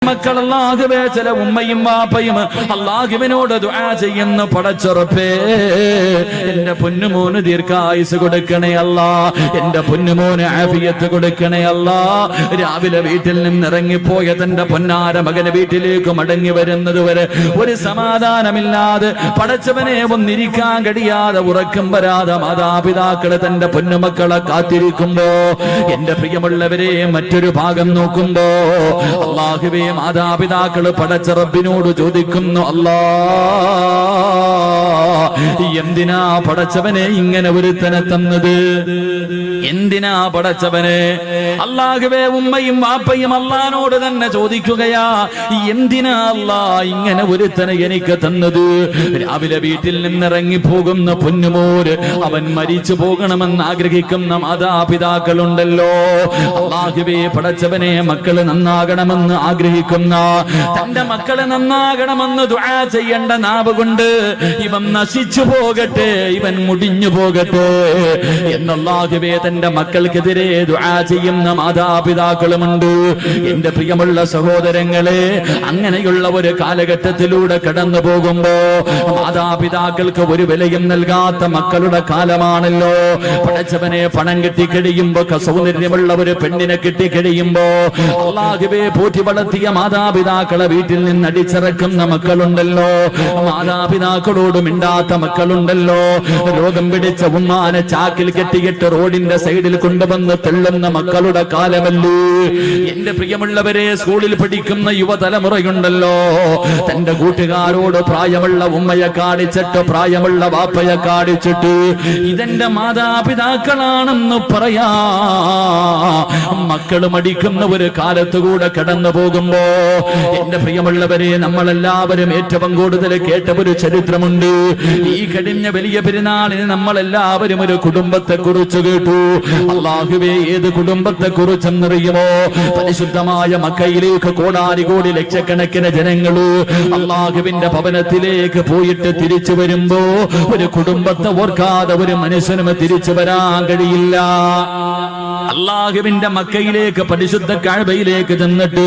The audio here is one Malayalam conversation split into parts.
മക്കൾ അല്ലാഹുവേ ചില ഉമ്മയും വാപ്പയും അല്ലാഹുവിനോട് ദുആ ചെയ്യുന്ന പടച്ചുറപ്പേ എന്റെ പൊന്നുമോന് ദീർഘായുസ് കൊടുക്കണേ അല്ലാ, എന്റെ പൊന്നുമോന് ആഫിയത്ത് കൊടുക്കണേ അല്ലാ. രാവിലെ വീട്ടിൽ നിന്ന് ഇറങ്ങിപ്പോയ തന്റെ പൊന്നാര മകന് വീട്ടിലേക്ക് മടങ്ങി വരുന്നത് വരെ ഒരു സമാധാനമില്ലാതെ പടച്ചവനെ ഒന്നിരിക്കാൻ കഴിയാതെ ഉറക്കം വരാതെ മാതാപിതാക്കള് തന്റെ പൊന്നുമക്കളെ കാത്തിരിക്കുമ്പോ എന്റെ പ്രിയമുള്ളവരെ മറ്റൊരു ഭാഗം നോക്കുമ്പോ അല്ലാഹുവേ മാതാപിതാക്കള് പടച്ച റബ്ബിനോട് ചോദിക്കുന്നു, അല്ലാ എന്തിനാ പടച്ചവനെ ഇങ്ങനെ ഒരുത്തനെ തന്നത്? എന്തിനാ പടച്ചവനെ? അല്ലാഹുവേ ഉമ്മയും വാപ്പയും അല്ലാഹുവോട് തന്നെ ചോദിക്കുകയാ, എന്തിനാ അല്ലാ ഇങ്ങനെ ഒരുത്തനെ എനിക്ക് തന്നത്? രാവിലെ വീട്ടിൽ നിന്നിറങ്ങി പോകുന്ന പൊന്നുമോര് അവൻ മരിച്ചു പോകണമെന്ന് ആഗ്രഹിക്കുന്ന മാതാപിതാക്കളുണ്ടല്ലോ. അല്ലാഹുവേ പടച്ചവനെ മക്കള് നന്നാകണമെന്ന് ആഗ്രഹിക്കുന്ന, തന്റെ മക്കള് നന്നാകണമെന്ന് ദുആ ചെയ്യേണ്ട നാവ് കൊണ്ട് ഇവൻ നശിച്ചു പോകട്ടെ, ഇവൻ മുടിഞ്ഞു പോകട്ടെ എന്നല്ലാഹുവേ തന്റെ മക്കൾക്കെതിരെ ദുആ ചെയ്യുന്ന മാതാപിതാക്കളുമുണ്ട്. എന്റെ പ്രിയമുള്ള സഹോദരങ്ങളെ, അങ്ങനെയുള്ള ഒരു കാലഘട്ടത്തിലൂടെ കടന്നു പോകുമ്പോ മാതാപിതാക്കൾക്ക് ഒരു വിലയും നൽകാത്ത മക്കളുടെ കാലമാണല്ലോ. പടച്ചവനെ പണം കിട്ടിക്കഴിയുമ്പോ, സൗന്ദര്യമുള്ള ഒരു പെണ്ണിനെ കിട്ടിക്കഴിയുമ്പോ അല്ലാഹുവേ പോറ്റി വളർത്തിയ മാതാപിതാക്കളെ വീട്ടിൽ നിന്ന് അടിച്ചിറക്കുന്ന മക്കളുണ്ടല്ലോ, മാതാപിതാക്കളോട് മിണ്ടാത്ത മക്കളുണ്ടല്ലോ, രോഗം പിടിച്ച ഉമ്മാനെ ചാക്കിൽ കെട്ടിയിട്ട് റോഡിന്റെ സൈഡിൽ കൊണ്ടുവന്ന് തെള്ളുന്ന മക്കളുടെ കാലമല്ലേ. എന്റെ പ്രിയമുള്ളവരെ, സ്കൂളിൽ പഠിക്കുന്ന യുവതലമുറയുണ്ടല്ലോ, തന്റെ കൂട്ടുകാരോട് പ്രായമുള്ള ഉമ്മയെ കാണിച്ചിട്ട് പ്രായമുള്ള വാപ്പയെ കാണിച്ചിട്ട് ഇതെന്റെ മാതാപിതാക്കളാണെന്ന് പറയാ മക്കള് മടിക്കുന്ന ഒരു കാലത്തുകൂടെ കടന്നു പോകുമ്പോ എന്റെ പ്രിയമുള്ളവരെ, നമ്മളെല്ലാവരും ഏറ്റവും കൂടുതൽ കേട്ട ഒരു ചരിത്രമുണ്ട്. ഈ കഴിഞ്ഞ വലിയ പെരുന്നാളിന് നമ്മളെല്ലാവരും ഒരു കുടുംബത്തെ കുറിച്ച് കേട്ടു. അല്ലാഹുവേ, ഏത് കുടുംബത്തെ കുറിച്ചെന്നറിയുമോ? പരിശുദ്ധമായ മക്കയിലേക്ക് കോടാനുകോടി ലക്ഷക്കണക്കിന് ജനങ്ങള് അല്ലാഹുവിന്റെ ഭവനത്തിലേക്ക് പോയിട്ട് തിരിച്ചു വരുമ്പോ ഒരു കുടുംബത്തെ ഓർക്കാതെ ഒരു മനുഷ്യനും തിരിച്ചു വരാൻ കഴിയില്ല. അല്ലാഹുവിന്റെ മക്കയിലേക്ക് പരിശുദ്ധ കഅബയിലേക്ക് ചെന്നിട്ട്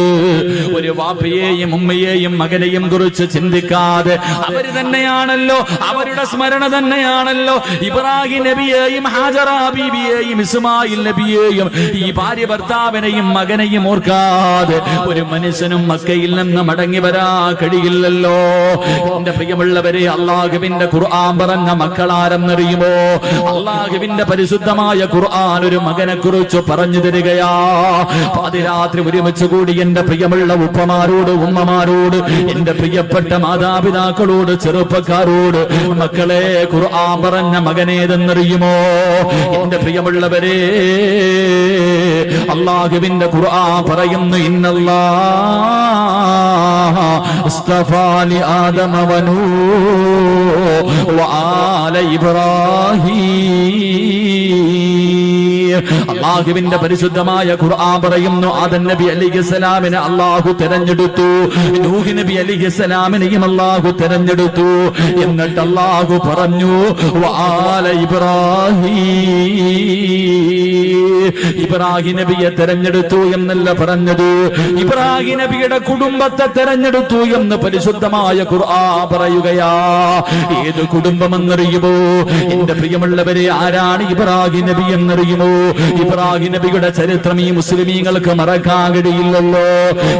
ഒരു വാപ്പയെയും ഉമ്മയെയും മകനെയും കുറിച്ച് ചിന്തിക്കാതെ അവര് തന്നെയാണല്ലോ, അവരുടെ സ്മരണ തന്നെയാണല്ലോ ഇബ്രാഹിം നബിയെയും ഹാജറ ബീവിയെയും ഇസ്മായിൽ നബിയെയും ഈ ഭാര്യ ഭർത്താവിനെയും മകനെയും ഓർക്കാതെ ഒരു മനുഷ്യനും മക്കയിൽ നിന്ന് മടങ്ങി വരാൻ കഴിയില്ലല്ലോ. എന്റെ പ്രിയമുള്ളവരെ, അല്ലാഹുവിന്റെ ഖുർആൻ പറഞ്ഞ മക്കളാരെന്നറിയുമോ? അല്ലാഹുവിന്റെ പരിശുദ്ധമായ ഖുർആൻ ഒരു മകനെ കുറിച്ച് പറഞ്ഞു തരികയാ. പാതിരാത്രി ഒരുമിച്ച് കൂടി എന്റെ പ്രിയമുള്ള ഉപ്പമാരോട്, ഉമ്മമാരോട്, എന്റെ പ്രിയപ്പെട്ട മാതാപിതാക്കളോട്, ചെറുപ്പക്കാരോട്, മക്കളെ, ഖുർആൻ പറഞ്ഞ മകനേതെന്നറിയുമോ? എന്റെ പ്രിയമുള്ളവരെ, അല്ലാഹുവിന്റെ ഖുർആൻ പറയുന്നു, ഇന്നല്ലാഹ ഇസ്തഫാ ലി ആദമ വനൂഹ വആല ഇബ്രാഹീം. അല്ലാഹുവിന്റെ പരിശുദ്ധമായ ഖുർആൻ പറയുന്നു, ആദം നബി അലൈഹിസ്സലാമിനെ അല്ലാഹു തിരഞ്ഞെടുത്തു, നൂഹ് നബി അലൈഹിസ്സലാമിനെയും അല്ലാഹു തിരഞ്ഞെടുത്തു. എന്നിട്ട് അല്ലാഹു പറഞ്ഞു, വആല ഇബ്രാഹീം. ഇബ്രാഹിം നബിയെ തിരഞ്ഞെടുത്തു എന്നല്ല പറഞ്ഞത്, ഇബ്രാഹിം നബിയുടെ കുടുംബത്തെ തിരഞ്ഞെടുത്തു എന്ന് പരിശുദ്ധമായ ഖുർആൻ പറയുകയാ. ഏത് കുടുംബമെന്നറിയുമോ? എന്റെ പ്രിയമുള്ളവരെ, ആരാണ് ഇബ്രാഹിം നബി എന്നറിയുമോ? ഇബ്രാഹിം നബിയുടെ ചരിത്രം ഈ മുസ്ലിമീങ്ങൾക്ക് മറക്കാൻ കഴിയില്ലല്ലോ.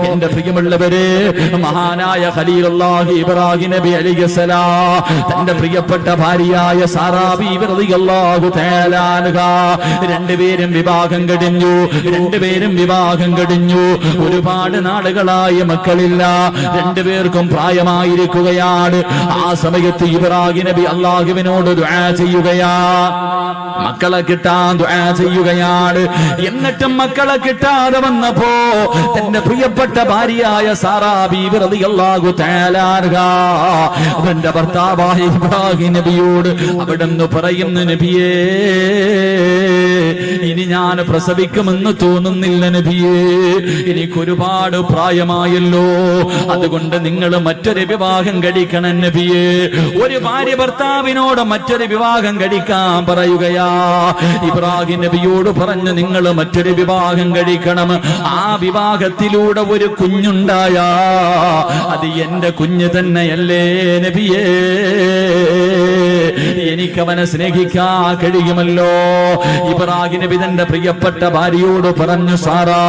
എന്റെ പ്രിയമുള്ളവരെ, മഹാനായ ഖലീലുള്ളാഹി ഇബ്രാഹിം നബി അലൈഹിസ്സലാം തന്റെ പ്രിയപ്പെട്ട ഭാര്യയായ സാറാ ബീവി റളിയല്ലാഹു തആല അൻഹാ രണ്ടുപേരും വിവാഹം കഴിഞ്ഞു. ഒരുപാട് നാളുകളായി മക്കളില്ല, രണ്ടുപേർക്കും പ്രായമായിരിക്കുകയാണ്. ആ സമയത്ത് ഇബ്രാഹിം നബി അല്ലാഹുവിനോട് ദുആ ചെയ്യുകയാ, മക്കളെ കിട്ടാൻ ദുആ ചെയ്യുകയാണ്. എന്നിട്ടും മക്കളെ കിട്ടാതെ വന്നപ്പോ തന്റെ പ്രിയപ്പെട്ട ഭാര്യയായ സാറാ ബീവി റളിയല്ലാഹു തആല അൻഹാ തന്റെ ഭർത്താവായ ഇബ്രാഹിം നബിയോട് അവിടുന്ന് പറയുന്നു, നബിയേ, ഇനി ഞാൻ പ്രസവിക്കുമെന്ന് തോന്നുന്നില്ല നബിയേ, എനിക്കൊരുപാട് പ്രായമായല്ലോ, അതുകൊണ്ട് നിങ്ങൾ മറ്റൊരു വിവാഹം കഴിക്കണം നബിയേ. ഒരു ഭാര്യ ഭർത്താവിനോട് മറ്റൊരു വിവാഹം കഴിക്കാൻ പറയുകയാ. ഇബ്രാഹിം നബിയോട് പറഞ്ഞു, നിങ്ങൾ മറ്റൊരു വിവാഹം കഴിക്കണം. ആ വിവാഹത്തിലൂടെ ഒരു കുഞ്ഞുണ്ടായാ അത് എന്റെ കുഞ്ഞ് തന്നെയല്ലേ നബിയേ, എനിക്കവനെ സ്നേഹിക്കാൻ കഴിയുമല്ലോ. ഇബ്രാഹിം നബി തന്റെ പ്രിയപ്പെട്ട ഭാര്യയോട് പറഞ്ഞു, സാറാ,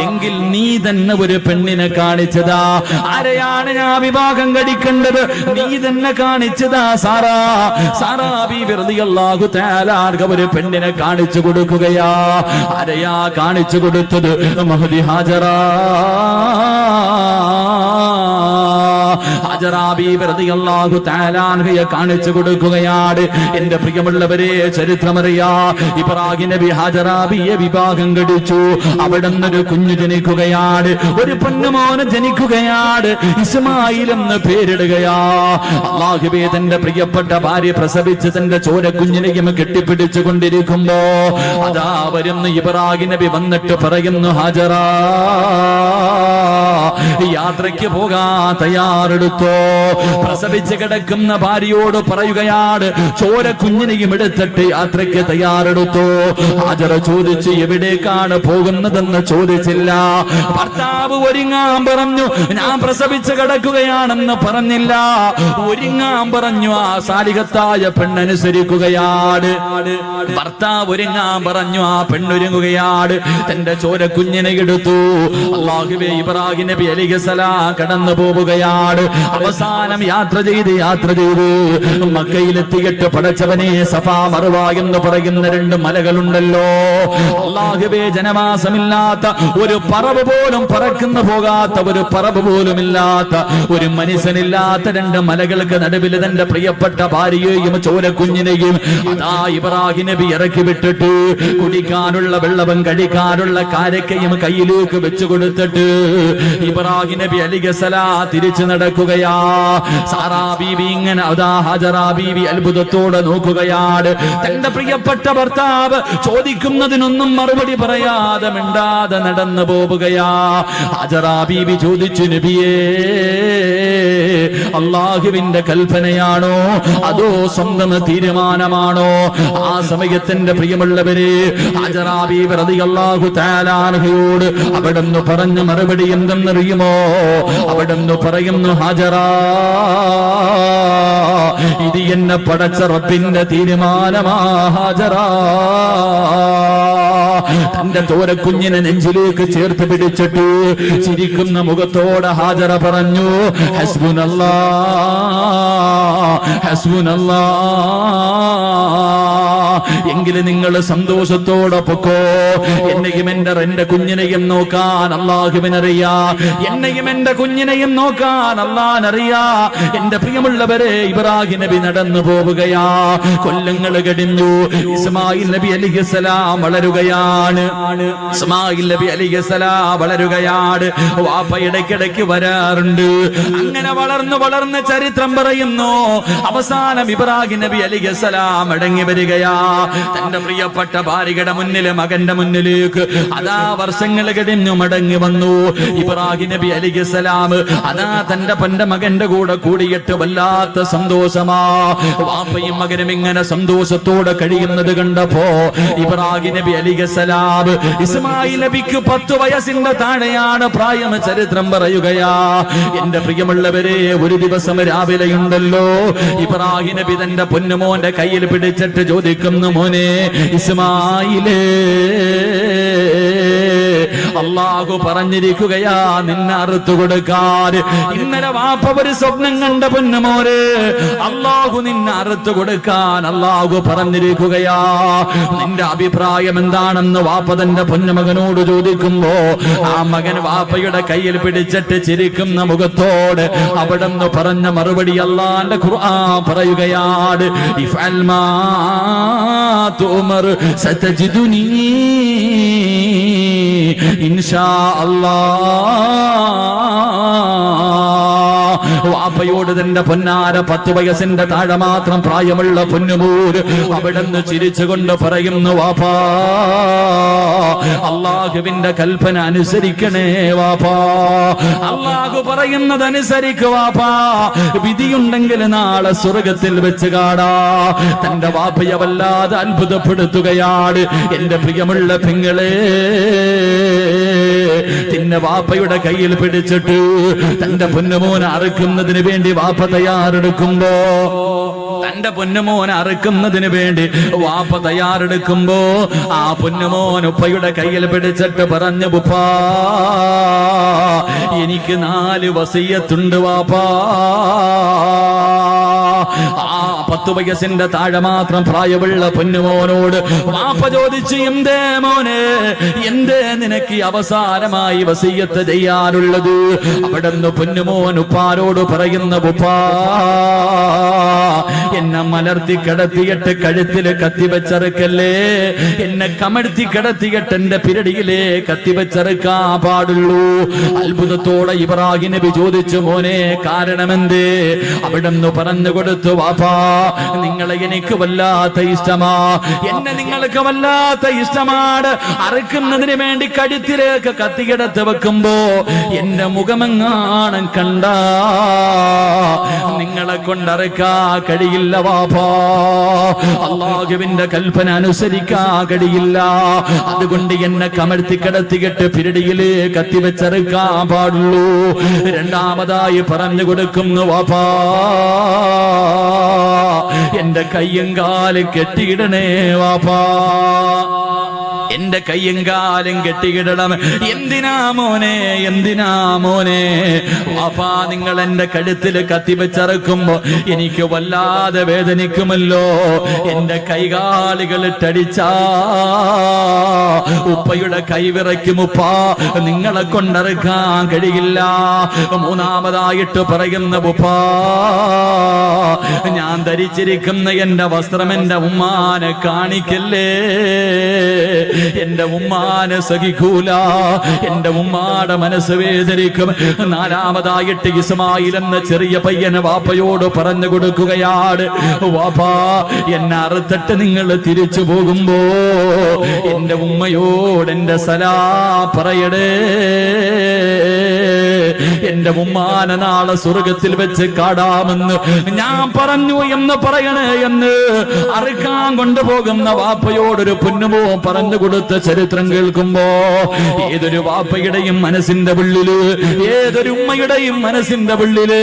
എങ്കിൽ നീ തന്നെ ഒരു പെണ്ണിനെ കാണിച്ചതാ. ആരെയാണ് ഞാൻ വിവാഹം കഴിക്കേണ്ടത്? നീ തന്നെ കാണിച്ചതാ സാറാ. സാറാ ബീവി റളിയല്ലാഹു തആല ഒരു പെണ്ണിനെ കാണിച്ചു കൊടുക്കുകയാ. ആരെയാ കാണിച്ചു കൊടുത്തത്? മഹദി ഹാജറാ. ഹാജറാ ബീവി റളിയല്ലാഹു തആല അൻഹയെ കാണിച്ചു കൊടുക്കുകയാണ്. എന്റെ പ്രിയമുള്ളവരെ, ചരിത്രമറിയാ, ഇബ്രാഹിം നബി ഹാജറാ ബിയെ വിവാഹം കഴിച്ചു. അവിടെ നിന്നൊരു കുഞ്ഞു ജനിക്കുകയാണ്, ഒരു പൊന്നുമോന് ജനിക്കുകയാണ്. ഇസ്മായിൽ എന്ന് പേരിടുകയാ. അല്ലാഹുവേ, തന്റെ പ്രിയപ്പെട്ട ഭാര്യ പ്രസവിച്ച് തന്റെ ചോരക്കുഞ്ഞിനെയും കെട്ടിപ്പിടിച്ചു കൊണ്ടിരിക്കുമ്പോ അതാ വരുന്ന ഇബ്രാഹിം നബി വന്നിട്ട് പറയുന്നു, ഹാജറാ, യാത്രയ്ക്ക് പോകാൻ തയ്യാറെടുത്തോ. പ്രസവിച്ച് കിടക്കുന്ന ഭാര്യയോട് പറയുകയാണ്, ചോര കുഞ്ഞിനെയും എടുത്തിട്ട് യാത്രയ്ക്ക് തയ്യാറെടുത്തോ. ഹാജറ ചോദിച്ചു, എവിടേക്കാണ് പോകുന്നതെന്ന് ചോദിച്ചില്ല. ഭർത്താവ് ഒരുങ്ങാൻ പറഞ്ഞു, ഞാൻ പ്രസവിച്ച് കിടക്കുകയാണെന്ന് പറഞ്ഞില്ല. ഒരുങ്ങാൻ പറഞ്ഞു. ആ സാലിഹത്തായ പെണ്ണനുസരിക്കുകയാണ്. ഭർത്താവ് ഒരുങ്ങാൻ പറഞ്ഞു, ആ പെണ്ണൊരുങ്ങുകയാണ്. തന്റെ ചോര കുഞ്ഞിനെ എടുത്തു. അല്ലാഹുവേ, ഇബ്രാഹിം നബി അലൈഹിസ്സലാം കടന്നു പോവുകയാണ്. അവസാനം യാത്ര ചെയ്ത് മക്കയിലെത്തിയിട്ട്, പടച്ചവനെ, സഫാ മർവ എന്ന് പറയുന്ന രണ്ട് മലകളുണ്ടല്ലോ. അല്ലാഹുവേ, ജനവാസമില്ലാത്ത ഒരു പറവ് പോലും പറക്കുന്ന പോകാത്ത ഒരു പറവ് പോലും ഇല്ലാത്ത ഒരു മനുഷ്യനില്ലാത്ത രണ്ട് മലകൾക്ക് നടുവിൽ തന്റെ പ്രിയപ്പെട്ട ഭാര്യയെയും ചോരക്കുഞ്ഞിനെയും അതാ ഇബ്രാഹിം നബി ഇറക്കി വിട്ടിട്ട് കുടിക്കാനുള്ള വെള്ളവും കഴിക്കാനുള്ള കാരക്കയും കയ്യിലേക്ക് വെച്ചു കൊടുത്തിട്ട് ഇബ്രാഹിം നബി അലൈഹിസ്സലാം തിരിച്ചു നടക്കുകയാ. സാറാ ബീവി ഇങ്ങനെ അതാ ഹാജറാ ബീവി അത്ഭുതത്തോടെ നോക്കുകയാണ്. തന്റെ പ്രിയപ്പെട്ട ഭർത്താവ് ചോദിക്കുന്നതിനൊന്നും മറുപടി പറയാതെ മിണ്ടാതെ നടന്നു പോവുകയാ. ഹാജറാ ബീവി ചോദിച്ചു, നബിയേ, അല്ലാഹുവിന്റെ കൽപ്പനയാണോ അതോ സ്വന്തം തീരുമാനമാണോ? ആ സമയത്തിന്റെ പ്രിയമുള്ളവരെ, ഹാജറാ ബീവി റളിയല്ലാഹു തആല അൻഹയോട് അവിടുന്ന് പറഞ്ഞ മറുപടി എന്തെന്നറിയുമോ? അവിടുന്ന് പറയുന്നു, ഹാജറാ, ഇത് എന്നെ പടച്ച റബ്ബിന്റെ തീരുമാനമാ ഹാജറാ. തന്റെ ചോരക്കുഞ്ഞിനെ നെഞ്ചിലേക്ക് ചേർത്ത് പിടിച്ചിട്ട് ചിരിക്കുന്ന മുഖത്തോടെ ഹാജറ പറഞ്ഞു, ഹസ്ബുനല്ലാ, ഹസ്ബുനല്ലാ, എങ്കിലും നിങ്ങൾ സന്തോഷത്തോടെ പൊക്കോ. എന്നെയും എന്റെ കുഞ്ഞിനെയും നോക്കാൻ അല്ലാഹുവിനറിയാ. എന്നെയും എന്റെ കുഞ്ഞിനെയും നോക്കാൻ അല്ലാഹുവിനറിയാ. എന്റെ പ്രിയമുള്ളവരെ, ഇബ്രാഹിം നബി നടന്നു പോവുകയാ. കൊല്ലങ്ങൾ കഴിഞ്ഞു. ഇസ്മായിൽ നബി അലൈഹിസ്സലാം വളരുകയാണ്. ഇസ്മായിൽ നബി അലൈഹിസ്സലാം വളരുകയാണ്. വാപ്പ ഇടയ്ക്കിടയ്ക്ക് വരാറുണ്ട്. അങ്ങനെ വളർന്ന് ചരിത്രം പറയുന്നു. അവസാനം ഇബ്രാഹിം നബി അലൈഹിസ്സലാം മടങ്ങി വരികയാ. തന്റെ പ്രിയപ്പെട്ട ഭാര്യയുടെ മുന്നിൽ, മകന്റെ മുന്നിലേക്ക് അതാ വർഷങ്ങൾ കഴിഞ്ഞു മടങ്ങി വന്നു. ഇബ്രാഹിം നബി അലൈഹിസ്സലാം അതാ തന്റെ മകന്റെ കൂടെ കൂടിയിട്ട് വല്ലാത്ത സന്തോഷമാ. വാപ്പയും മകനും ഇങ്ങനെ സന്തോഷത്തോടെ കഴിയുന്നത് കണ്ടപ്പോ ഇബ്രാഹിം നബി അലൈഹിസ്സലാം, ഇസ്മായിൽ നബിക്ക് 10 വയസ്സിന്റെ താഴെയാണ് പ്രായം. ചരിത്രം പറയുകയാ. എന്റെ പ്രിയമുള്ളവരെ, ഒരു ദിവസം രാവിലെയുണ്ടല്ലോ, ഇബ്രാഹിം നബി തന്റെ പൊന്നുമോന്റെ കയ്യിൽ പിടിച്ചിട്ട് ചോദിക്കുന്നു, മോനെ ഇസ്മായിലേ, അല്ലാഹു പറഞ്ഞിരിക്കുകയാ നിന്നെ അറുത്തു കൊടുക്കാൻ. ഇന്നലെ വാപ്പ ഒരു സ്വപ്നം കണ്ട പൊന്നുമോനെ, അല്ലാഹു നിന്നെ അറുത്തു കൊടുക്കാൻ അല്ലാഹു പറഞ്ഞിരിക്കുകയാ. നിന്റെ അഭിപ്രായം എന്താണെന്ന് വാപ്പ തന്റെ പൊന്നുമകനോട് ചോദിക്കുമ്പോ ആ മകൻ വാപ്പയുടെ കയ്യിൽ പിടിച്ചിട്ട് ചിരിക്കുന്ന മുഖത്തോട് അവിടെന്ന് പറഞ്ഞ മറുപടി അല്ലാഹുവിന്റെ ഖുർആൻ പറയുകയാണ്, ഇഫ്അൽ മാ തുമർ സതജിദുനി ഇൻഷാ അല്ലാഹ് വാപ്പയോട് തന്റെ പൊന്നാര 10 വയസ്സിന്റെ താഴെ മാത്രം പ്രായമുള്ള പൊന്നുമോര് അവിടുന്ന് ചിരിച്ചുകൊണ്ട് പറയുന്നു, വാപ്പാ അള്ളാഹുവിന്റെ കൽപ്പന അനുസരിക്കണേ വാപ്പാ, അള്ളാഹു പറയുന്നത് അനുസരിക്കുക വാപ്പാ, വിധിയുണ്ടെങ്കിൽ നാളെ സ്വർഗത്തിൽ വെച്ച് കാണാ. തന്റെ വാപ്പയെ വല്ലാതെ അത്ഭുതപ്പെടുത്തുകയാണ്. എന്റെ പ്രിയമുള്ള പെങ്ങളെ, തിന്ന വാപ്പയുടെ കയ്യിൽ പിടിച്ചിട്ട് തന്റെ പൊന്നുമോനെ അറുക്കുന്നതിന് വേണ്ടി വാപ്പ തയ്യാറെടുക്കുമ്പോ, തന്റെ പൊന്നുമോനെ അറുക്കുന്നതിന് വേണ്ടി വാപ്പ തയ്യാറെടുക്കുമ്പോ ആ പൊന്നുമോൻ ഉപ്പയുടെ കയ്യിൽ പിടിച്ചിട്ട് പറഞ്ഞു, ഉപ്പാ എനിക്ക് 4 വസിയ്യത്തുണ്ട് വാപ്പാ. ആ 10 വയസ്സിന്റെ താഴെ മാത്രം പ്രായമുള്ള പൊന്നുമോനോട് വാപ്പ ചോദിച്ചു, എന്തേ മോനെ, എന്തേ നിനക്ക് അവസാനമായി വസിയ്യത്ത് ചെയ്യാനുള്ളത്? അവിടുന്ന് പൊന്നുമോൻ ഉപ്പാരോട് പറയുന്ന, ഉപ്പാ എന്നെ മലർത്തി കിടത്തിയിട്ട് കഴുത്തില് കത്തിവെച്ചറുക്കല്ലേ, എന്നെ കമഴ്ത്തി കിടത്തിയിട്ട് എന്റെ പിരടിയിലെ കത്തിവെച്ചറുക്കാൻ പാടുള്ളൂ. അത്ഭുതത്തോടെ ഇബ്രാഹിം നബി ചോദിച്ചു, മോനെ കാരണമെന്തേ? അവിടുന്ന് പറഞ്ഞു കൊടുത്തു, വാപ്പാ നിങ്ങളെ എനിക്ക് വല്ലാത്ത ഇഷ്ടമാ, എന്നെ നിങ്ങൾക്ക് വല്ലാത്ത ഇഷ്ടമാണ്. അറുക്കുന്നതിന് വേണ്ടി കഴുത്തിലേക്ക് കത്തികിടത്ത് വെക്കുമ്പോ എന്റെ മുഖമെങ്ങാനും കണ്ട നിങ്ങളെ കൊണ്ടറുക്കാ കഴിയില്ല വാപ്പാ, അല്ലാഹുവിന്റെ കൽപ്പന അനുസരിക്കാ കഴിയില്ല. അതുകൊണ്ട് എന്നെ കമഴ്ത്തി കിടത്തിയിട്ട് പിരടിയില് കത്തിവെച്ചറുക്കാൻ പാടുള്ളൂ. രണ്ടാമതായി പറഞ്ഞു കൊടുക്കുന്നു, വാപ്പാ എന്റെ കയ്യും കാലും കെട്ടിയിടണേ വാപ്പാ, എന്റെ കയ്യും കാലും കെട്ടിയിടണം. എന്തിനാ മോനെ, എന്തിനാ മോനെ? വാപ്പാ നിങ്ങൾ എന്റെ കഴുത്തില് കത്തിവെച്ചറക്കുമ്പോ എനിക്ക് വല്ലാതെ വേദനിക്കുമല്ലോ. എന്റെ കൈകാലുകൾ ഇട്ടടിച്ചാ ഉപ്പയുടെ കൈവിറയ്ക്കും ഉപ്പാ, നിങ്ങളെ കൊണ്ടറുക്കാൻ കഴിയില്ല. മൂന്നാമതായിട്ട് പറയുന്ന, ഉപ്പാ ഞാൻ ധരിച്ചിരിക്കുന്ന എന്റെ വസ്ത്രം എന്റെ ഉമ്മാനെ കാണിക്കല്ലേ, എന്റെ ഉമ്മാനെ സഹിക്കൂല, എന്റെ ഉമ്മാടെ മനസ്സ് വേദനിക്കും. നാലാമതായിട്ട് ഇസ്മായിൽ എന്ന ചെറിയ പയ്യന് വാപ്പയോട് പറഞ്ഞു കൊടുക്കുകയാണ്, വാപ്പാ എന്നെ അറുത്തിട്ട് നിങ്ങൾ തിരിച്ചു പോകുമ്പോ എന്റെ ഉമ്മയോട് എന്റെ സലാം പറയടേ, എന്റെ ഉമ്മാനെ നാളെ സ്വർഗത്തിൽ വെച്ച് കാടാമെന്ന് ഞാൻ പറഞ്ഞു എന്ന് പറയണേ എന്ന് അറുക്കാൻ കൊണ്ടുപോകുന്ന വാപ്പയോടൊരു പൊന്നുമോ പറഞ്ഞു കൊടുത്ത ചരിത്രം കേൾക്കുമ്പോ ഏതൊരു വാപ്പയുടെയും മനസ്സിന്റെ ഉള്ളില്, ഏതൊരു ഉമ്മയുടെയും മനസ്സിന്റെ ഉള്ളില്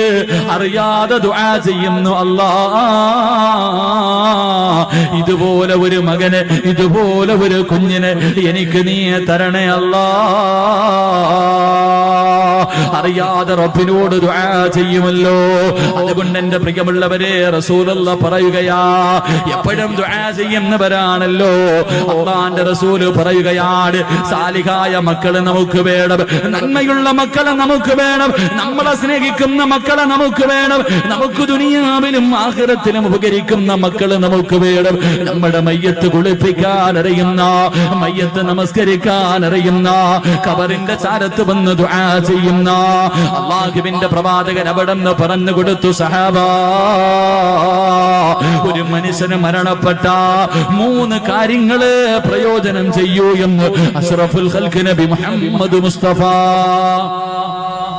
അറിയാതെ ദുആ ചെയ്യുന്നു, അല്ലാ ഇതുപോലെ ഒരു മകന്, ഇതുപോലെ ഒരു കുഞ്ഞിന് എനിക്ക് നീ തരണേ അല്ലാ. അറിയാതെ റബ്ബിനോട് ദുആ ചെയ്യുമല്ലോ. അതുകൊണ്ട് എന്റെ പ്രിയമുള്ളവരെ റസൂലുള്ളാഹി പറയുകയാ, എപ്പോഴും ദുആ ചെയ്യുന്നവരാണല്ലോ. അല്ലാഹുവിന്റെ റസൂല് പറയുകയാണ്, സാലിഹായ മക്കളെ നമുക്ക് വേണം, നന്മയുള്ള മക്കളെ നമുക്ക് വേണം, നമ്മളെ സ്നേഹിക്കുന്ന മക്കളെ നമുക്ക് വേണം, നമുക്ക് ദുനിയാവിലും ആഖിറത്തിലും ഉപകരിക്കുന്ന മക്കളെ നമുക്ക് വേണം. നമ്മുടെ മയ്യത്ത് കുളിപ്പിക്കാൻ അറിയുന്ന, മയ്യത്ത് നമസ്കരിക്കാൻ അറിയുന്ന, ഖബറിന്റെ ചാരത്ത് വന്ന് ദുആ ചെയ്യുന്ന അല്ലാഹുവിന്റെ പ്രവാചകൻ അവിടെന്ന് പറഞ്ഞു കൊടുത്തു, സഹാബാ ഒരു മനുഷ്യന് മരണപ്പെട്ട 3 കാര്യങ്ങള് പ്രയോജനം ചെയ്യൂ എന്ന് അഷ്റഫുൽ ഖൽഖ് നബി മുഹമ്മദ് മുസ്തഫ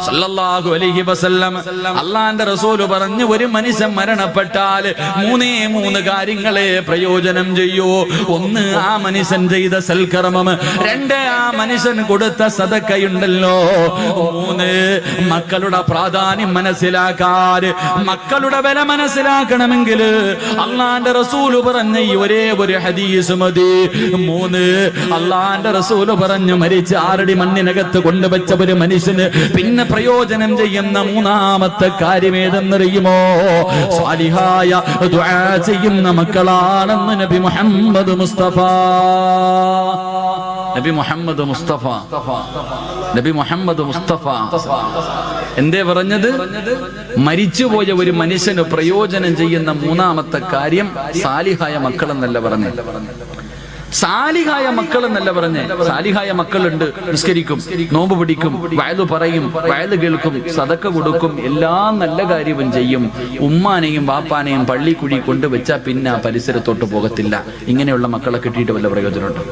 സല്ലല്ലാഹു അലൈഹി വസല്ലം അല്ലാഹുവിന്റെ റസൂൽ പറഞ്ഞു, ഒരു മനുഷ്യൻ മരണപ്പെട്ടാൽ 3 കാര്യങ്ങളെ പ്രയോജനം ചെയ്യൂ. 1 ആ മനുഷ്യൻ ചെയ്ത സൽക്കർമ്മം, 2 ആ മനുഷ്യൻ കൊടുത്ത സദഖയുണ്ടല്ലോ, 3 മക്കളുടെ പ്രാധാന്യം മനസ്സിലാക്കാൻ, മക്കളുടെ വില മനസ്സിലാക്കണമെങ്കിൽ അല്ലാഹുവിന്റെ റസൂൽ പറഞ്ഞ ഈ ഒരേ ഒരു ഹദീസ് മതി. 3 അല്ലാഹുവിന്റെ റസൂൽ പറഞ്ഞു, മരിച്ച 6 അടി മണ്ണിനകത്ത് കൊണ്ടുവച്ച ഒരു മനുഷ്യന് പിന്നെ പ്രയോജനം ചെയ്യുന്ന 3ാമത്തെ കാര്യം ഏതെന്നറിയുമോ? സ്വാലിഹായ ദുആ ചെയ്യുന്ന മക്കളാണെന്ന് നബി മുഹമ്മദ് മുസ്തഫ. നബി മുഹമ്മദ് മുസ്തഫ, നബി മുഹമ്മദ് മുസ്തഫ എന്തേ പറഞ്ഞത്? മരിച്ചുപോയ ഒരു മനുഷ്യന് പ്രയോജനം ചെയ്യുന്ന 3ാമത്തെ കാര്യം സാലിഹായ മക്കളെന്നല്ല പറഞ്ഞത്. സാലിഹായ മക്കൾ എന്നല്ല പറഞ്ഞേ. സാലിഹായ മക്കളുണ്ട്, നിസ്കരിക്കും, നോമ്പ് പിടിക്കും, വയലു പറയും, വയലു കേൾക്കും, സദക്ക കൊടുക്കും, എല്ലാ നല്ല കാര്യവും ചെയ്യും. ഉമ്മാനെയും വാപ്പാനെയും പള്ളിക്കുഴി കൊണ്ടുവച്ചാൽ പിന്നെ ആ പരിസരത്തോട്ട് പോകത്തില്ല. ഇങ്ങനെയുള്ള മക്കളെ കിട്ടിയിട്ട് വല്ല പ്രയോജനമുണ്ടോ?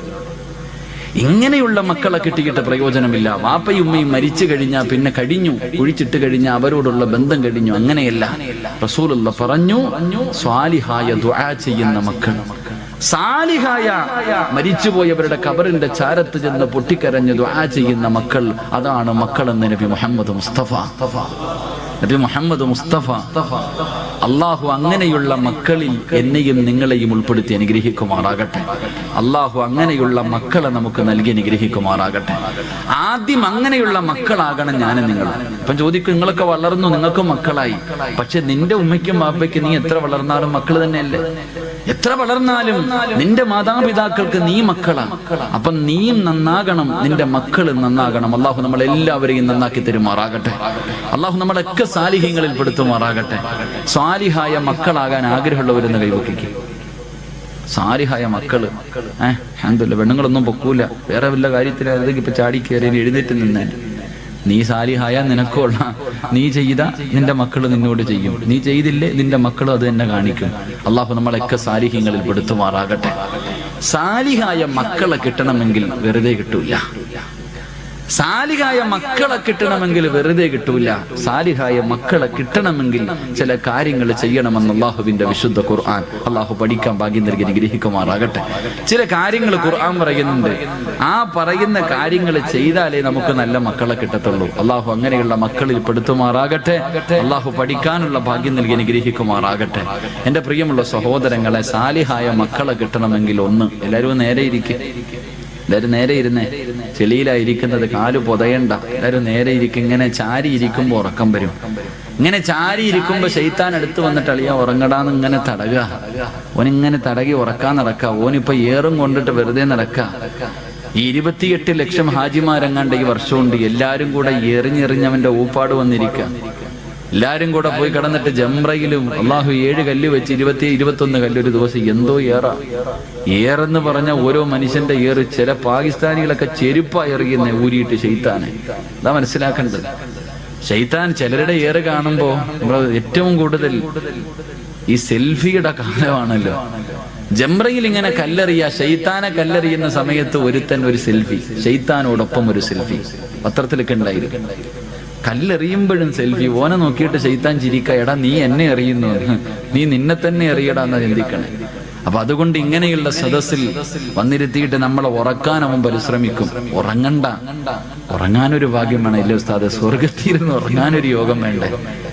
ഇങ്ങനെയുള്ള മക്കളെ കിട്ടിയിട്ട് പ്രയോജനമില്ല. വാപ്പയും ഉമ്മയും മരിച്ചു കഴിഞ്ഞാൽ പിന്നെ കഴിഞ്ഞു, കുഴിച്ചിട്ട് കഴിഞ്ഞാൽ അവരോടുള്ള ബന്ധം കഴിഞ്ഞു. അങ്ങനെയല്ല. റസൂലുള്ള പറഞ്ഞു, സ്വാലിഹായ ദുആ ചെയ്യുന്ന മക്കൾ, സാലിഹായ മരിച്ചുപോയവരുടെ ഖബറിന്റെ ചാരത്ത് ചെന്ന് പൊട്ടിക്കരഞ്ഞ് ദുആ ചെയ്യുന്ന മക്കൾ, അതാണ് മക്കളെന്ന് നബി മുഹമ്മദ് മുസ്തഫ. നബി മുഹമ്മദ് മുസ്തഫ അള്ളാഹു അങ്ങനെയുള്ള മക്കളിൽ എന്നെയും നിങ്ങളെയും ഉൾപ്പെടുത്തി അനുഗ്രഹിക്കുമാറാകട്ടെ. അള്ളാഹു അങ്ങനെയുള്ള മക്കളെ നമുക്ക് നൽകി അനുഗ്രഹിക്കുമാറാകട്ടെ. ആദ്യം അങ്ങനെയുള്ള മക്കളാകണം ഞാനും നിങ്ങൾ. ഇപ്പം ചോദിക്കും, നിങ്ങളൊക്കെ വളർന്നു, നിങ്ങൾക്ക് മക്കളായി, പക്ഷെ നിന്റെ ഉമ്മയ്ക്കും വാപ്പയ്ക്കും നീ എത്ര വളർന്നാലും മക്കൾ തന്നെയല്ലേ? എത്ര വളർന്നാലും നിന്റെ മാതാപിതാക്കൾക്ക് നീ മക്കളാ. അപ്പൊ നീയും നന്നാകണം, നിന്റെ മക്കളും നന്നാകണം. അള്ളാഹു നമ്മളെല്ലാവരെയും നന്നാക്കി തരുമാറാകട്ടെ. അള്ളാഹു നമ്മളൊക്കെ സാലിഹ്യങ്ങളിൽ പെടുത്തുമാറാകട്ടെ. സാലിഹായ മക്കളാകാൻ ആഗ്രഹമുള്ളവരെന്ന് കൈവക്കിക്കും. സാലിഹായ മക്കള് അൽഹംദുലില്ലാഹ്, പെണ്ണുങ്ങളൊന്നും പൊക്കൂല, വേറെ വല്ല കാര്യത്തിലും ഇപ്പൊ ചാടി കയറി എഴുന്നേറ്റ് നിന്നേ. നീ സാലിഹായ നിനക്കുള്ള, നീ ചെയ്ത നിന്റെ മക്കള് നിന്നോട് ചെയ്യും, നീ ചെയ്തില്ലേ നിന്റെ മക്കളും അത് തന്നെ കാണിക്കും. അള്ളാഹു നമ്മളൊക്കെ സാലിഹ്യങ്ങളിൽ പെടുത്തുമാറാകട്ടെ. സാലിഹായ മക്കളെ കിട്ടണമെങ്കിൽ വെറുതെ കിട്ടൂല. സാലിഹായ മക്കളെ കിട്ടണമെങ്കിൽ വെറുതെ കിട്ടൂല. സാലിഹായ മക്കളെ കിട്ടണമെങ്കിൽ ചില കാര്യങ്ങൾ ചെയ്യണമെന്ന് അള്ളാഹുവിന്റെ വിശുദ്ധ ഖുർആൻ. അള്ളാഹു പഠിക്കാൻ ഭാഗ്യം നൽകി അനുഗ്രഹിക്കുമാറാകട്ടെ. ചില കാര്യങ്ങൾ ഖുർആൻ പറയുന്നുണ്ട്. ആ പറയുന്ന കാര്യങ്ങൾ ചെയ്താലേ നമുക്ക് നല്ല മക്കളെ കിട്ടത്തുള്ളൂ. അള്ളാഹു അങ്ങനെയുള്ള മക്കളിൽ പെടുത്തുമാറാകട്ടെ. അള്ളാഹു പഠിക്കാനുള്ള ഭാഗ്യം നൽകി അനുഗ്രഹിക്കുമാറാകട്ടെ. എന്റെ പ്രിയമുള്ള സഹോദരങ്ങളെ, സാലിഹായ മക്കളെ കിട്ടണമെങ്കിൽ ഒന്ന്, എല്ലാവരും നേരെ ഇരിക്കും. എല്ലാവരും നേരെ ഇരുന്നേ. ചെളിയിലായിരിക്കുന്നത്, കാല് പൊതയണ്ട. എല്ലാവരും നേരെ ഇരിക്കും. ഇങ്ങനെ ചാരി ഇരിക്കുമ്പോ ഉറക്കം വരും. ഇങ്ങനെ ചാരി ഇരിക്കുമ്പോ ശൈത്താൻ അടുത്ത് വന്നിട്ട് അളിയാ ഉറങ്ങടാന്ന് ഇങ്ങനെ തടകുക. ഓനിങ്ങനെ തടകി ഉറക്കാൻ നടക്കുക. ഓനിപ്പോ ഏറും കൊണ്ടിട്ട് വെറുതെ നടക്കുക. ഈ 28 ലക്ഷം ഹാജിമാരെങ്ങാണ്ട് ഈ വർഷമുണ്ട്. എല്ലാരും കൂടെ എറിഞ്ഞെറിഞ്ഞവന്റെ ഊപ്പാട് വന്നിരിക്കുക. എല്ലാരും കൂടെ പോയി കിടന്നിട്ട് ജംറയിലും അള്ളാഹു 7 കല്ല് വെച്ച് 21 കല്ല് ഒരു ദിവസം. എന്തോ ഏറെന്ന് പറഞ്ഞ ഓരോ മനുഷ്യന്റെ ഏറ്. ചില പാകിസ്ഥാനികളൊക്കെ ചെരുപ്പാ എറിയുന്ന ഊരിയിട്ട് ശൈത്താനെ. അതാ മനസ്സിലാക്കേണ്ടത്. ശൈത്താൻ ചിലരുടെ ഏറ് കാണുമ്പോ നമ്മൾ ഏറ്റവും കൂടുതൽ ഈ സെൽഫിയുടെ കാലമാണല്ലോ. ജംറയിൽ ഇങ്ങനെ കല്ലെറിയ, ശൈത്താനെ കല്ലെറിയുന്ന സമയത്ത് ഒരുത്തൻ ഒരു സെൽഫി, ശൈത്താനോടൊപ്പം ഒരു സെൽഫി പത്രത്തിലൊക്കെ ഉണ്ടായിരിക്കും. കല്ലെറിയുമ്പോഴും സെൽഫി. ഓനെ നോക്കിയിട്ട് ശൈത്താൻ ചിരിക്ക, എടാ നീ എന്നെ എറിയുന്നു, നീ നിന്നെ തന്നെ എറിയടാന്ന് ചിന്തിക്കണേ. അപ്പൊ അതുകൊണ്ട് ഇങ്ങനെയുള്ള സദസ്സിൽ വന്നിരുത്തിയിട്ട് നമ്മളെ ഉറക്കാൻ അവൻ പരിശ്രമിക്കും. ഉറങ്ങണ്ട, ഉറങ്ങാനൊരു ഭാഗ്യം വേണം. ഇല്ലേ ഉസ്താദ്, സ്വർഗത്തിരുന്ന് ഉറങ്ങാനൊരു യോഗം വേണ്ടേ?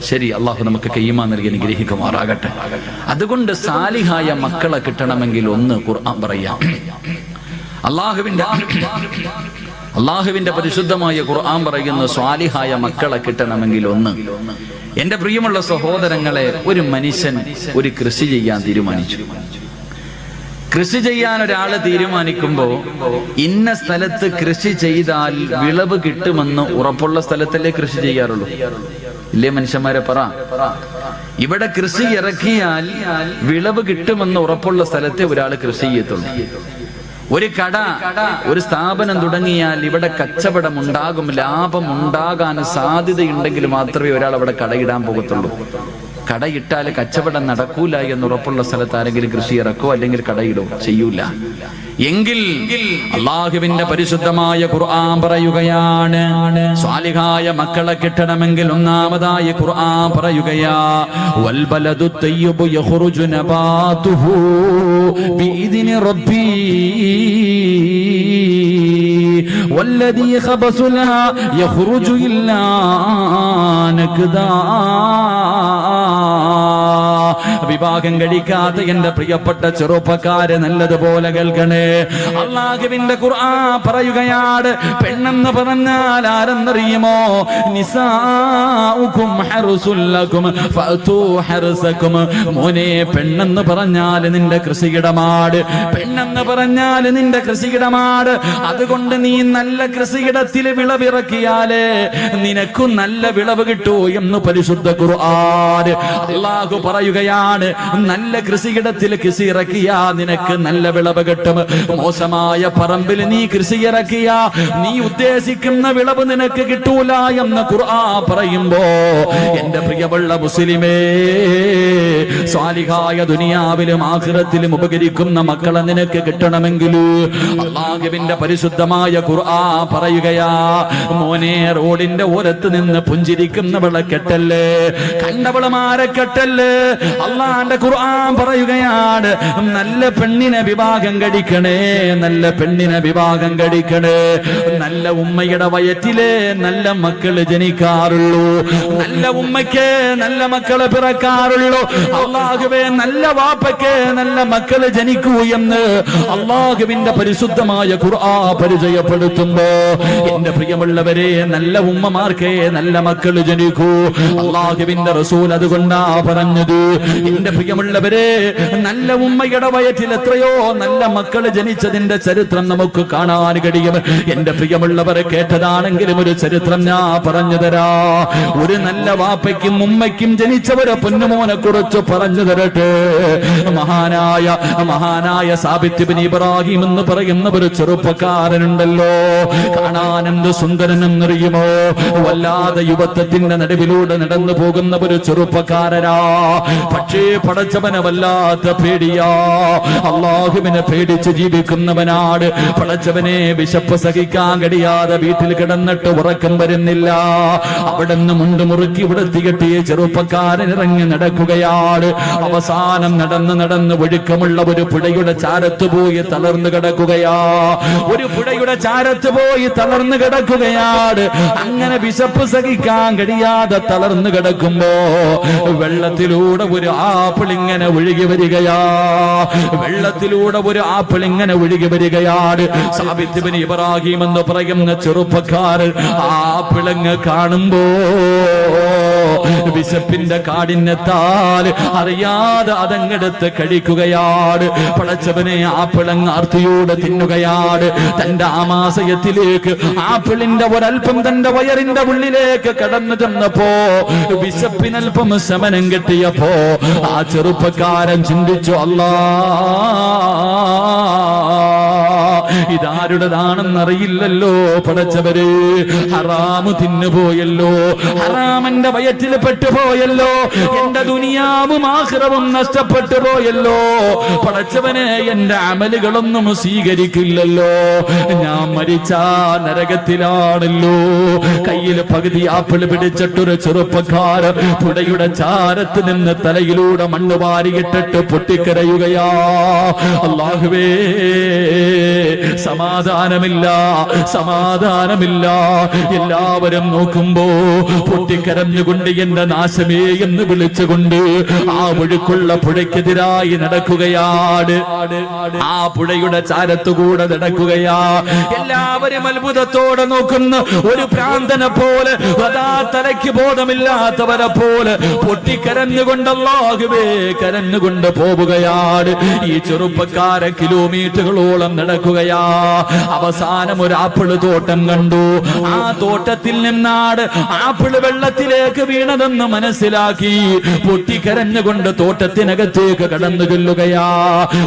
ശരി, അള്ളാഹു നമുക്ക് കയ്യുമാ നൽകി അനുഗ്രഹിക്കുമാറാകട്ടെ. അതുകൊണ്ട് സാലിഹായ മക്കളെ കിട്ടണമെങ്കിൽ ഒന്ന് ഖുർആൻ പറയാം. അള്ളാഹുവിന്റെ പരിശുദ്ധമായ ഖുർആൻ പറയുന്ന സ്വാലിഹായ മക്കളെ കിട്ടണമെങ്കിൽ ഒന്ന്. എന്റെ പ്രിയമുള്ള സഹോദരങ്ങളെ, ഒരു മനുഷ്യൻ ഒരു കൃഷി ചെയ്യാൻ തീരുമാനിച്ചു. കൃഷി ചെയ്യാൻ ഒരാള് തീരുമാനിക്കുമ്പോ ഇന്ന സ്ഥലത്ത് കൃഷി ചെയ്താൽ വിളവ് കിട്ടുമെന്ന് ഉറപ്പുള്ള സ്ഥലത്തല്ലേ കൃഷി ചെയ്യാറുള്ളൂ? ഇല്ലേ മനുഷ്യന്മാരെ പറ. ഇവിടെ കൃഷി ഇറക്കിയാൽ വിളവ് കിട്ടുമെന്ന് ഉറപ്പുള്ള സ്ഥലത്തെ ഒരാൾ കൃഷി ചെയ്യത്തുള്ളൂ. ഒരു കട, ഒരു സ്ഥാപനം തുടങ്ങിയാൽ ഇവിടെ കച്ചവടം ഉണ്ടാകും, ലാഭം ഉണ്ടാകാൻ സാധ്യതയുണ്ടെങ്കിൽ മാത്രമേ ഒരാൾ അവിടെ കടയിടാൻ പോകത്തുള്ളൂ. കടയിട്ടാൽ കച്ചവടം നടക്കൂല എന്ന് ഉറപ്പുള്ള സ്ഥലത്ത് ആരെങ്കിലും കൃഷി ഇറക്കോ അല്ലെങ്കിൽ കടയിടോ? ചെയ്യൂല. എങ്കിൽ അള്ളാഹുവിന്റെ പരിശുദ്ധമായ ഖുർആൻ പറയുകയാണ്, സ്വാലിഹായ മക്കളെ കിട്ടണമെങ്കിൽ ഒന്നാമതായി ഖുർആൻ പറയുകയാ, വൽ ബലദു തയ്യിബു യഖ്റുജു നബാതുഹു ബിഇദ്നി റബ്ബി വല്ലദീ ഖബസു ലഹാ യഖ്റുജു ഇല്ലാ നക്ദാ. വിവാഹം കഴിക്കാത്ത എന്റെ പ്രിയപ്പെട്ട ചെറുപ്പക്കാരെ നല്ലതുപോലെ കേൾക്കണേ. അല്ലാഹുവിന്റെ ഖുർആൻ പറയുകയാണ്, പെണ്ണെന്ന് പറഞ്ഞാൽ ആരെന്നറിയുമോ? നിസാഉകും ഹർസുൽ ലകും ഫഅതു ഹർസകും. മോനെ, പെണ്ണെന്ന് പറഞ്ഞാൽ നിന്റെ കൃഷിയിടമാണ്. പെണ്ണെന്ന് പറഞ്ഞാൽ നിന്റെ കൃഷിയിടമാണ്. അതുകൊണ്ട് നീ നല്ല കൃഷിയിടത്തിൽ വിളവിറക്കിയാലേ നിനക്കും നല്ല വിളവ് കിട്ടൂ എന്ന് പരിശുദ്ധ ഖുർആൻ. അല്ലാഹു പറയുകയാണ്, പറയുകയാണ്, നല്ല കൃഷിയിടത്തിൽ കൃഷി ഇറക്കിയാ നിനക്ക് നല്ല വിളവ് കിട്ടും. മോശമായ പറമ്പിൽ നീ കൃഷി ഇറക്കിയാ നീ ഉദ്ദേശിക്കുന്ന വിളവ് നിനക്ക് കിട്ടൂല എന്ന് ഖുർആൻ പറയുമ്പോ എന്റെ പ്രിയമുള്ള മുസ്ലിമേ, സ്വാലിഹായ ദുനിയാവിലും ആഖിറത്തിലും ഉപകരിക്കുന്ന മക്കളെ നിനക്ക് കിട്ടണമെങ്കിൽ അല്ലാഹുവിന്റെ പരിശുദ്ധമായ ഖുർആൻ പറയുകയാ, മോനെ റോഡിന്റെ ഓരത്ത് നിന്ന് പുഞ്ചിരിക്കുന്നവളെ കെട്ടല്ലേ, കണ്ടവളമാരെ കെട്ടല്ലേ. അള്ളാന്റെ ഖുർആൻ പറയുകയാണ്, നല്ല പെണ്ണിനെ വിവാഹം കഴിക്കണേ, നല്ല പെണ്ണിനെ വിവാഹം കഴിക്കണേ. നല്ല ഉമ്മയുടെ വയറ്റിലെ നല്ല മക്കള് ജനിക്കാറുള്ളൂ, നല്ല ഉമ്മയ്ക്ക് നല്ല മക്കള് പിറക്കാറുള്ളൂ. അള്ളാഹുവേ, നല്ല വാപ്പയ്ക്ക് നല്ല മക്കള് ജനിക്കൂ എന്ന് അള്ളാഹുവിന്റെ പരിശുദ്ധമായ ഖുർആൻ പരിചയപ്പെടുത്തുമ്പോ എന്റെ പ്രിയമുള്ളവരെ, നല്ല ഉമ്മമാർക്ക് നല്ല മക്കള് ജനിക്കൂ. അള്ളാഹുവിന്റെ റസൂൽ അതുകൊണ്ടാ പറഞ്ഞത്, എന്റെ പ്രിയമുള്ളവരെ, നല്ല ഉമ്മയുടെ വയറ്റിൽ എത്രയോ നല്ല മക്കള് ജനിച്ചതിന്റെ ചരിത്രം നമുക്ക് കാണാൻ കഴിയും. എന്റെ പ്രിയമുള്ളവരെ, കേട്ടതാണെങ്കിലും ഒരു ചരിത്രം ഞാൻ പറഞ്ഞു തരാ. ഒരു നല്ല വാപ്പയ്ക്കും ഉമ്മയ്ക്കും ജനിച്ചവരെ പൊന്നുമോനെ കുറിച്ച് പറഞ്ഞു തരട്ടെ. മഹാനായ സാബിത്ത് ഇബ്നു ഇബ്രാഹിം എന്ന് പറയുന്ന ഒരു ചെറുപ്പക്കാരനുണ്ടല്ലോ, കാണാൻ എന്ത് സുന്ദരനെന്നറിയുമോ. വല്ലാതെ യുവത്വത്തിന്റെ നടുവിലൂടെ നടന്നു പോകുന്ന ഒരു ചെറുപ്പക്കാരനാ. പക്ഷേ പടച്ചവനെ വല്ലാത്ത പേടിയാ, അള്ളാഹുവിനെ പേടിച്ച് ജീവിക്കുന്നവനാണ്. പടച്ചവനെ വിശപ്പ് സഹിക്കാൻ കഴിയാതെ വീട്ടിൽ കിടന്നിട്ട് ഉറക്കം വരുന്നില്ല. അവിടെ നിന്ന് മുണ്ട് മുറുക്കി ഉടുത്തികെട്ടി ചെറുപ്പക്കാരൻ ഇറങ്ങി നടക്കുകയാണ്. അവസാനം നടന്ന് ഒഴുക്കമുള്ള ഒരു പുഴയുടെ ചാരത്ത് പോയി തളർന്നു കിടക്കുകയാ. ഒരു പുഴയുടെ ചാരത്ത് പോയി തളർന്നു കിടക്കുകയാണ്. അങ്ങനെ വിശപ്പ് സഹിക്കാൻ കഴിയാതെ തളർന്നു കിടക്കുമ്പോ വെള്ളത്തിലൂടെ ഒരു ആപ്പിൾ ഇങ്ങനെ ഒഴുകി വരികയാ. വെള്ളത്തിലൂടെ ഒരു ആപ്പിൾ ഇങ്ങനെ ഒഴുകി വരികയാണ്. സാബിത്ത് ഇബ്നു ഇബ്രാഹിം എന്ന് പറയുന്ന ചെറുപ്പക്കാരൻ ആപ്പിളങ്ങ് കാണുമ്പോ വിശപ്പിന്റെ കാഠിന്യത്താൽ അറിയാതെ അതങ്ങെടുത്ത് കഴിക്കുകയാണ്. പടച്ചവനെ, ആപ്പിളങ്ങ് ആർത്തിയോടെ തിന്നുകയാണ്. തന്റെ ആമാശയത്തിലേക്ക് ആപ്പിളിന്റെ ഒരൽപ്പം തന്റെ വയറിന്റെ ഉള്ളിലേക്ക് കടന്നു ചെന്നപ്പോ വിശപ്പിനൽപ്പം ശമനം കിട്ടിയപ്പോ ആ ചെറുപ്പക്കാരൻ ചിന്തിച്ചു, അല്ലാ, ഇതാരുടേതാണെന്നറിയില്ലല്ലോ പടച്ചവര്. ഹറാമ് തിന്നുപോയല്ലോ, ഹറാമന്റെ വയറ്റിൽ പെട്ടുപോയല്ലോ, എന്റെ ദുനിയാവും ആഖിറവും നഷ്ടപ്പെട്ടു പോയല്ലോ. പടച്ചവനെ, എന്റെ അമലുകളൊന്നും സ്വീകരിക്കില്ലല്ലോ, ഞാൻ മരിച്ചാ നരകത്തിലാണല്ലോ. കയ്യിൽ പകുതി ആപ്പിൾ പിടിച്ചിട്ടൊരു ചെറുപ്പക്കാരൻ പുഴയുടെ ചാരത്ത് നിന്ന് തലയിലൂടെ മണ്ണ് വാരിയിട്ടിട്ട് പൊട്ടിക്കരയുകയാ. അല്ലാഹുവേ, സമാധാനമില്ല. എല്ലാവരും നോക്കുമ്പോ പൊട്ടിക്കരഞ്ഞുകൊണ്ട് എന്റെ നാശമേ എന്ന് വിളിച്ചുകൊണ്ട് ആ ഒഴുക്കുള്ള പുഴയ്ക്കെതിരായി നടക്കുകയാണ്. ആ പുഴയുടെ ചാരത്തുകൂടെ നടക്കുകയാ. എല്ലാവരും അത്ഭുതത്തോടെ നോക്കുന്ന ഒരു പ്രാന്തനെ പോലെ, അതാ തലയ്ക്ക് ബോധമില്ലാത്തവരെ പോലെ പൊട്ടിക്കരഞ്ഞുകൊണ്ട് അല്ലാഹുവേ കരഞ്ഞുകൊണ്ട് പോവുകയാണ്. ഈ ചെറുപ്പക്കാരൻ കിലോമീറ്ററുകളോളം നടക്കുകയാ. അവസാനം ഒരു ആപ്പിള് തോട്ടം കണ്ടു. ആ തോട്ടത്തിൽ നിന്നാണ് ആപ്പിള് വെള്ളത്തിലേക്ക് വീണതെന്ന് മനസ്സിലാക്കി പൊട്ടിക്കരഞ്ഞുകൊണ്ട് തോട്ടത്തിനകത്തേക്ക് കടന്നു ചെല്ലുകയാ.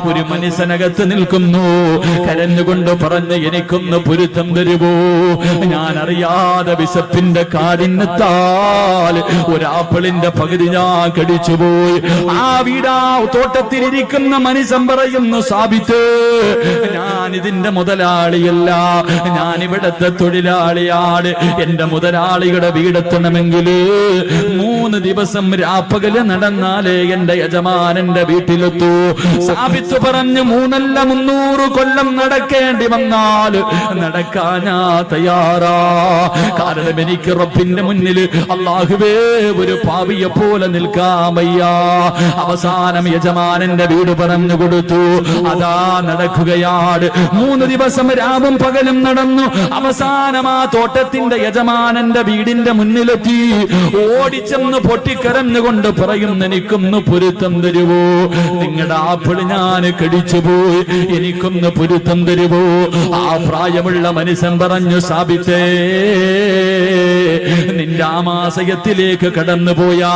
ഒരു മനുഷ്യനകത്ത് നിൽക്കുന്നു, കരഞ്ഞുകൊണ്ട് പറഞ്ഞ്, എനിക്കൊന്ന് പൊരുത്തം തരുവോ, ഞാൻ അറിയാതെ വിശപ്പിന്റെ കാഠിന്യത്താൽ ഒരാപ്പിളിന്റെ പകുതി ഞാൻ കടിച്ചുപോയി. ആ വീടാ തോട്ടത്തിലിരിക്കുന്ന മനുഷ്യൻ പറയുന്നു, സാബിത്ത്, ഞാൻ ഇതിന്റെ മുതലാളിയല്ല, ഞാൻ ഇവിടത്തെ തൊഴിലാളിയാണ്. എന്റെ മുതലാളിയുടെ വീടെത്തണമെങ്കിൽ 3 ദിവസം രാപ്പകല് നടന്നാലേ എന്റെ യജമാനന്റെ വീട്ടിലെത്തൂ. സാബിത്ത് പറഞ്ഞു, 3 അല്ല 300 കൊല്ലം നടക്കേണ്ടി വന്നാൽ നടക്കാൻ ഞാൻ തയ്യാറാ. കാരണം എനിക്ക് റബ്ബിന്റെ മുന്നിൽ അല്ലാഹുവേ ഒരു പാപിയെ പോലെ നിൽക്കാൻ വയ്യ. അവസാനം യജമാനന്റെ വീട് പറഞ്ഞു കൊടുത്തു. അതാ നടക്കുകയാണ്. 3 ദിവസം രാവും പകലും നടന്നു. അവസാനം ആ തോട്ടത്തിന്റെ യജമാനന്റെ വീടിന്റെ മുന്നിലെത്തി. ഓടിച്ചെന്ന് പൊട്ടിക്കരഞ്ഞുകൊണ്ട് പറയുന്നു, എനിക്കൊന്ന് പൊരുത്തം തരുവോ? നിങ്ങളുടെ ആപ്പിൾ ഞാൻ കടിച്ചുപോയി, എനിക്കൊന്ന് പൊരുത്തം തരുവോ? ആ പ്രായമുള്ള മനുഷ്യൻ പറഞ്ഞു, സാബിത്തേ, നിന്റെ ആമാശയത്തിലേക്ക് കടന്നുപോയാ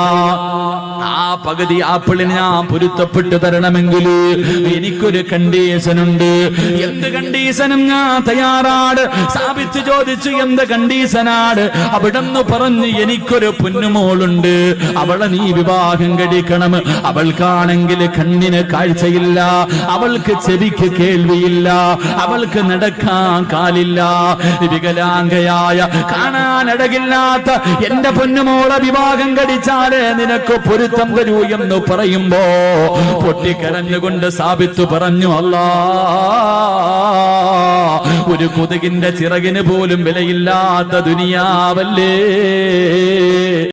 ആ പകുതി ആപ്പിളിന് ഞാൻ പൊരുത്തപ്പെട്ടു തരണമെങ്കിൽ എനിക്കൊരു കണ്ടീഷനുണ്ട്. എന്ത് കണ്ടീഷനും ഞാൻ തയ്യാറാണ്. സാബിത്ത് ചോദിച്ചു, എന്ത് കണ്ടീഷനാണ്? അവിടെന്ന് പറഞ്ഞു, എനിക്കൊരു പൊന്നുമോളുണ്ട്, അവളെ നീ വിവാഹം കഴിക്കണം. അവൾക്കാണെങ്കിൽ കണ്ണിന് കാഴ്ചയില്ല, അവൾക്ക് ചെവിക്ക് കേൾവിയില്ല, അവൾക്ക് നടക്കാൻ കാലില്ല, വികലാംഗയായ കാണാനടകില്ലാത്ത എന്റെ പൊന്നുമോളെ വിവാഹം കഴിച്ചാലേ നിനക്ക് പൊരുത്തം തരൂ എന്ന് പറയുമ്പോ പൊട്ടിക്കരഞ്ഞുകൊണ്ട് സാബിത്ത് പറഞ്ഞു, അല്ലാ, ഒരു കൊതുകിന്റെ ചിറകിന് പോലും വിലയില്ലാത്ത ദുനിയാവല്ലേ.